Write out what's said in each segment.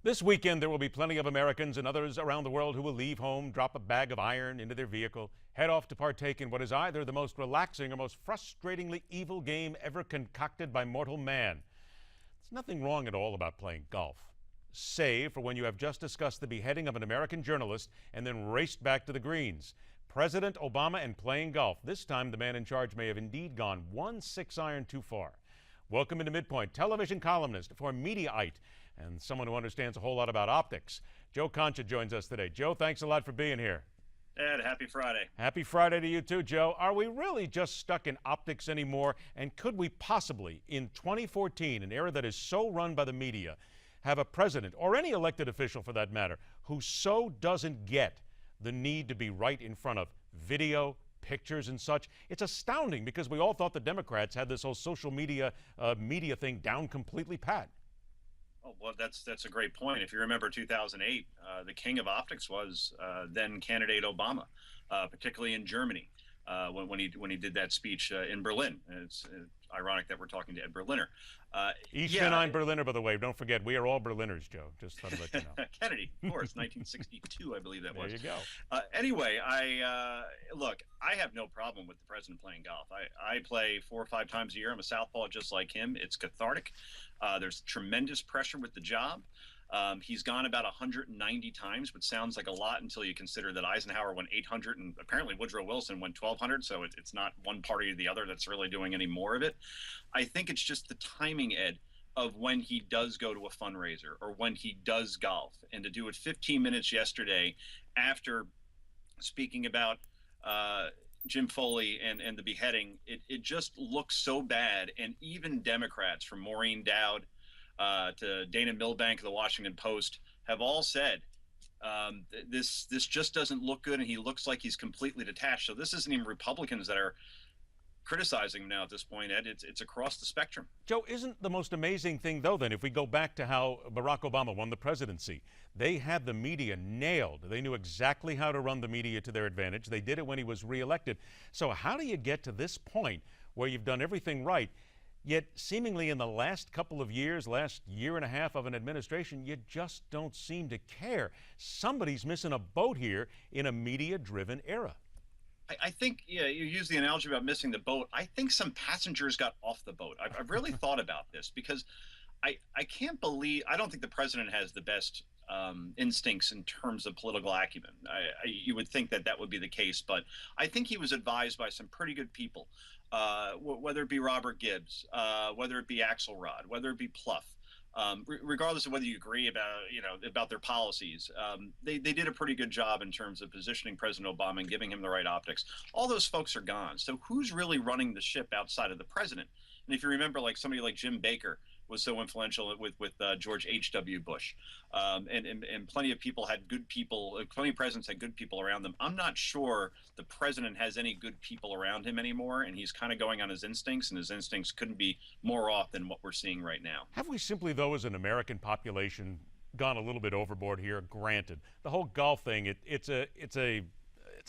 This weekend, there will be plenty of Americans and others around the world who will leave home, drop a bag of iron into their vehicle, head off to partake in what is either the most relaxing or most frustratingly evil game ever concocted by mortal man. There's nothing wrong at all about playing golf, save for when you have just discussed the beheading of an American journalist and then raced back to the greens. President Obama and playing golf. This time, the man in charge may have indeed gone 1 6-iron too far. Welcome into MidPoint, television columnist for Mediaite and someone who understands a whole lot about optics. Joe Concha joins us today. Joe, thanks a lot for being here. Ed, happy Friday. Happy Friday to you too, Joe. Are we really just stuck in optics anymore? And could we possibly, in 2014, an era that is so run by the media, have a president, or any elected official for that matter, who so doesn't get the need to be right in front of video, pictures and such? It's astounding because we all thought the Democrats had this whole social media thing down completely pat. Oh, well, that's a great point. If you remember 2008, the king of optics was then candidate Obama, particularly in Germany, when he did that speech in Berlin. And it's ironic that we're talking to Ed Berliner. Ich bin ein Berliner, by the way. Don't forget, we are all Berliners, Joe. Just thought I'd let you know. Kennedy, of course, 1962, I believe that was. There you go. Anyway, look, I have no problem with the president playing golf. I play 4 or 5 times a year. I'm a southpaw just like him. It's cathartic. There's tremendous pressure with the job. He's gone about 190 times, which sounds like a lot until you consider that Eisenhower went 800 and apparently Woodrow Wilson went 1,200. So it's not one party or the other that's really doing any more of it. I think it's just the timing, Ed, of when he does go to a fundraiser or when he does golf. And to do it 15 minutes yesterday after speaking about Jim Foley and the beheading, it just looks so bad. And even Democrats, from Maureen Dowd to Dana Milbank of the Washington Post, have all said this just doesn't look good, and he looks like he's completely detached. So this isn't even Republicans that are criticizing him now at this point, Ed. It's across the spectrum. Joe, isn't the most amazing thing, though, then, if we go back to how Barack Obama won the presidency, they had the media nailed. They knew exactly how to run the media to their advantage. They did it when he was reelected. So how do you get to this point where you've done everything right, yet seemingly in the last couple of years, last year and a half of an administration, you just don't seem to care? Somebody's missing a boat here in a media-driven era. I think, yeah, you use the analogy about missing the boat. I think some passengers got off the boat. I've really thought about this because I can't believe, I don't think the president has the best instincts in terms of political acumen. You would think that would be the case, but I think he was advised by some pretty good people, whether it be Robert Gibbs, whether it be Axelrod, whether it be Plouffe. Regardless of whether you agree about their policies, they did a pretty good job in terms of positioning President Obama and giving him the right optics. All those folks are gone. So who's really running the ship outside of the president? And if you remember, like somebody like Jim Baker was so influential with George H.W. Bush, and plenty of people had good people. Plenty of presidents had good people around them. I'm not sure the president has any good people around him anymore, and he's kind of going on his instincts, and his instincts couldn't be more off than what we're seeing right now. Have we simply, though, as an American population, gone a little bit overboard here? Granted, the whole golf thing, it's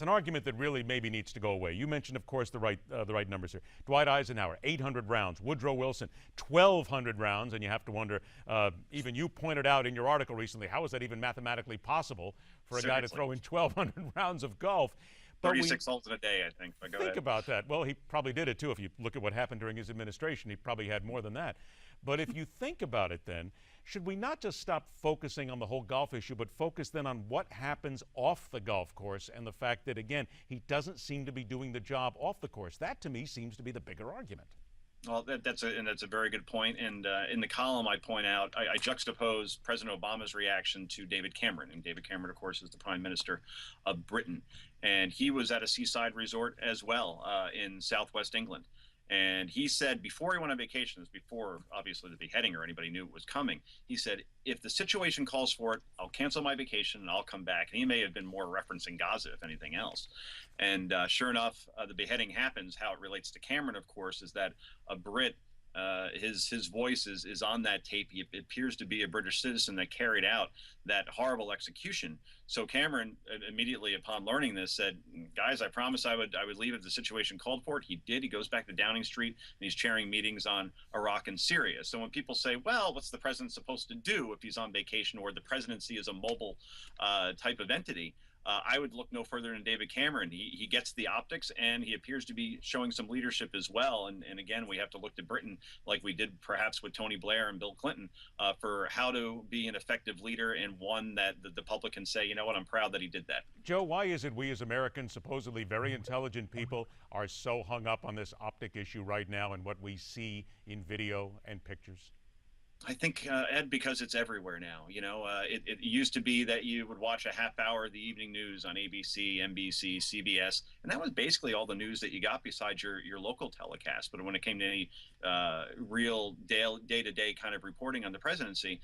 an argument that really maybe needs to go away. You mentioned, of course, the right numbers here. Dwight Eisenhower, 800 rounds. Woodrow Wilson, 1,200 rounds. And you have to wonder, even you pointed out in your article recently, how is that even mathematically possible for a guy to throw in 1,200 rounds of golf? 36 holes in a day, I think. But think about that. Well, he probably did it, too. If you look at what happened during his administration, he probably had more than that. But if you think about it then, should we not just stop focusing on the whole golf issue, but focus then on what happens off the golf course and the fact that, again, he doesn't seem to be doing the job off the course? That, to me, seems to be the bigger argument. Well, that's a very good point. And in the column, I point out, I juxtapose President Obama's reaction to David Cameron. And David Cameron, of course, is the Prime Minister of Britain. And he was at a seaside resort as well in southwest England. And he said before he went on vacation, before obviously the beheading or anybody knew it was coming, he said, if the situation calls for it, I'll cancel my vacation and I'll come back. And he may have been more referencing Gaza, if anything else. And sure enough, the beheading happens. How it relates to Cameron, of course, is that a Brit His voice is on that tape. He appears to be a British citizen that carried out that horrible execution. So Cameron, immediately upon learning this, said, "Guys, I promised I would leave if the situation called for it." He did. He goes back to Downing Street and he's chairing meetings on Iraq and Syria. So when people say, "Well, what's the president supposed to do if he's on vacation or the presidency is a mobile type of entity?" I would look no further than David Cameron. He gets the optics, and he appears to be showing some leadership as well. And again, we have to look to Britain, like we did perhaps with Tony Blair and Bill Clinton, for how to be an effective leader and one that the public can say, you know what, I'm proud that he did that. Joe, why is it we as Americans, supposedly very intelligent people, are so hung up on this optic issue right now and what we see in video and pictures? I think, Ed, because it's everywhere now. It used to be that you would watch a half hour of the evening news on ABC, NBC, CBS, and that was basically all the news that you got besides your local telecast. But when it came to any real day-to-day kind of reporting on the presidency,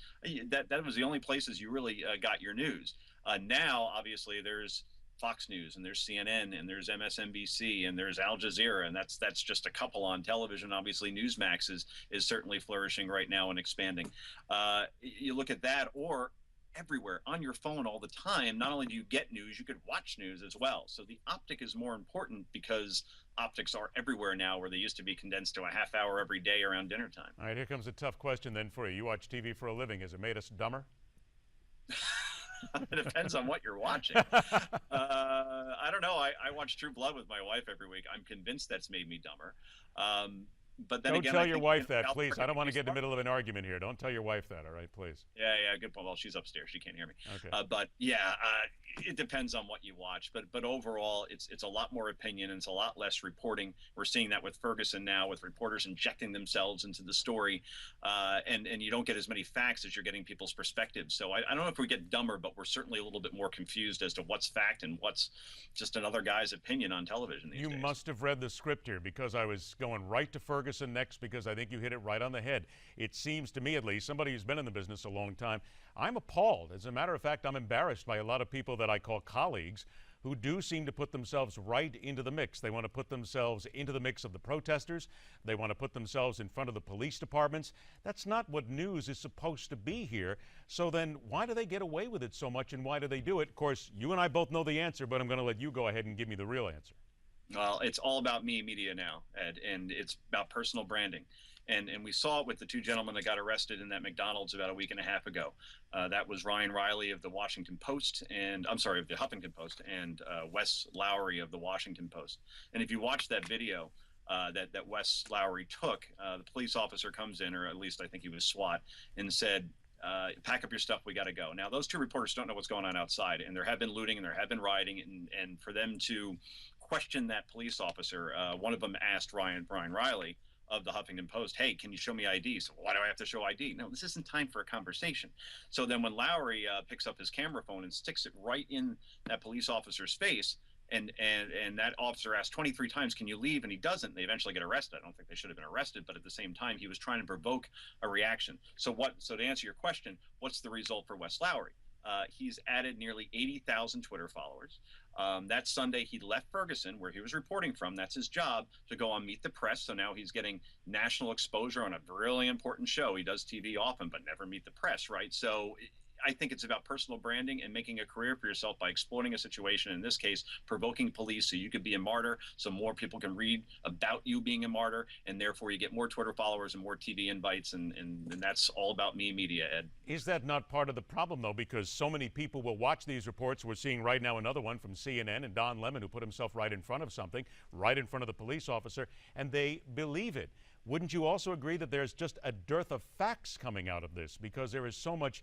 that was the only places you really got your news. Now, obviously, there's Fox News and there's CNN and there's MSNBC and there's Al Jazeera, and that's just a couple on television. Obviously, Newsmax is certainly flourishing right now and expanding. You look at that, or everywhere on your phone all the time. Not only do you get news, you could watch news as well. So the optic is more important because optics are everywhere now, where they used to be condensed to a half hour every day around dinner time. All right, here comes a tough question then for you. You watch TV for a living. Has it made us dumber? It depends on what you're watching. I don't know. I watch True Blood with my wife every week. I'm convinced that's made me dumber. But then don't again, tell your wife that, please. I don't want to get in the middle of an argument here. Don't tell your wife that, all right, please. Yeah, good point. Well, she's upstairs. She can't hear me. Okay. But yeah, it depends on what you watch. But overall, it's a lot more opinion and it's a lot less reporting. We're seeing that with Ferguson now, with reporters injecting themselves into the story, and you don't get as many facts as you're getting people's perspectives. So I don't know if we get dumber, but we're certainly a little bit more confused as to what's fact and what's just another guy's opinion on television these days. You must have read the script here, because I was going right to Ferguson next, because I think you hit it right on the head. It seems to me, at least, somebody who's been in the business a long time, I'm appalled. As a matter of fact, I'm embarrassed by a lot of people that I call colleagues who do seem to put themselves right into the mix. They want to put themselves into the mix of the protesters. They want to put themselves in front of the police departments. That's not what news is supposed to be here. So then why do they get away with it so much, and why do they do it? Of course, you and I both know the answer, but I'm going to let you go ahead and give me the real answer. Well, it's all about me media now, Ed, and it's about personal branding. And we saw it with the two gentlemen that got arrested in that McDonald's about a week and a half ago. That was Ryan Riley of the Washington Post, and I'm sorry, of the Huffington Post, and Wes Lowery of the Washington Post. And if you watch that video that Wes Lowery took, the police officer comes in, or at least I think he was SWAT, and said, pack up your stuff, we got to go. Now, those two reporters don't know what's going on outside, and there have been looting and there have been rioting, and for them to question that police officer, one of them asked Ryan Riley of the Huffington Post, hey, can you show me ID? So why do I have to show ID? No, this isn't time for a conversation. So then when Lowery picks up his camera phone and sticks it right in that police officer's face, and that officer asked 23 times, can you leave? And he doesn't. They eventually get arrested. I don't think they should have been arrested, but at the same time, he was trying to provoke a reaction. So to answer your question, what's the result for Wes Lowery? He's added nearly 80,000 Twitter followers. That Sunday, he left Ferguson, where he was reporting from. That's his job, to go on Meet the Press. So now he's getting national exposure on a really important show. He does TV often, but never Meet the Press, right? So I think it's about personal branding and making a career for yourself by exploiting a situation, in this case, provoking police so you could be a martyr, so more people can read about you being a martyr, and therefore you get more Twitter followers and more TV invites, and that's all about me media, Ed. Is that not part of the problem, though? Because so many people will watch these reports. We're seeing right now another one from CNN and Don Lemon, who put himself right in front of something, right in front of the police officer, and they believe it. Wouldn't you also agree that there's just a dearth of facts coming out of this, because there's so much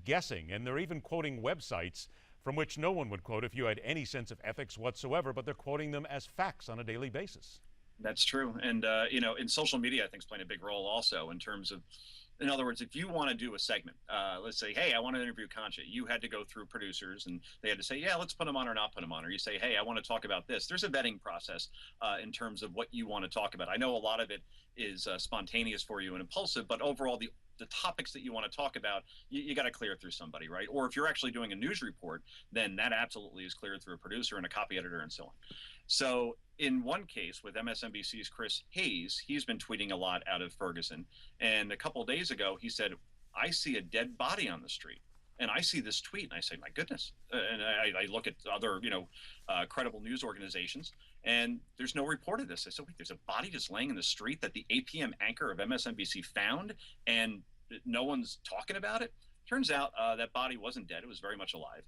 guessing, and they're even quoting websites from which no one would quote if you had any sense of ethics whatsoever, but they're quoting them as facts on a daily basis. That's true. And, in social media, I think is playing a big role also, in terms of, in other words, if you want to do a segment, let's say, hey, I want to interview Concha, you had to go through producers and they had to say, yeah, let's put them on or not put them on. Or you say, hey, I want to talk about this. There's a vetting process in terms of what you want to talk about. I know a lot of it is spontaneous for you and impulsive, but overall, the topics that you want to talk about, you got to clear through somebody, right? Or if you're actually doing a news report, then that absolutely is cleared through a producer and a copy editor and so on. So in one case with MSNBC's Chris Hayes, he's been tweeting a lot out of Ferguson. And a couple of days ago, he said, I see a dead body on the street. And I see this tweet and I say, my goodness. And I look at other, credible news organizations, and there's no report of this. I said, wait, there's a body just laying in the street that the 8 p.m. anchor of MSNBC found, and no one's talking about it? Turns out that body wasn't dead. It was very much alive.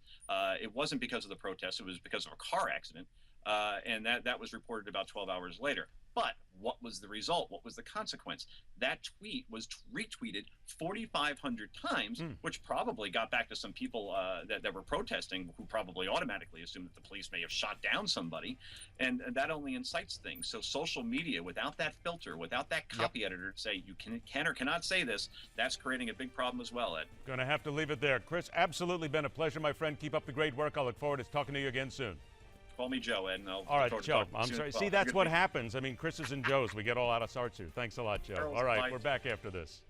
It wasn't because of the protest. It was because of a car accident. And that was reported about 12 hours later. But what was the result? What was the consequence? That tweet was retweeted 4,500 times, which probably got back to some people that were protesting, who probably automatically assumed that the police may have shot down somebody. And that only incites things. So social media, without that filter, without that copy editor to say you can or cannot say this, that's creating a big problem as well, Ed. Going to have to leave it there. Chris, absolutely been a pleasure, my friend. Keep up the great work. I'll look forward to talking to you again soon. Call me Joe, Ed, and I'll all right, Joe. I'm sorry. See, that's what happens. I mean, Chris's and Joe's. We get all out of sorts here. Thanks a lot, Joe. All right, we're back after this.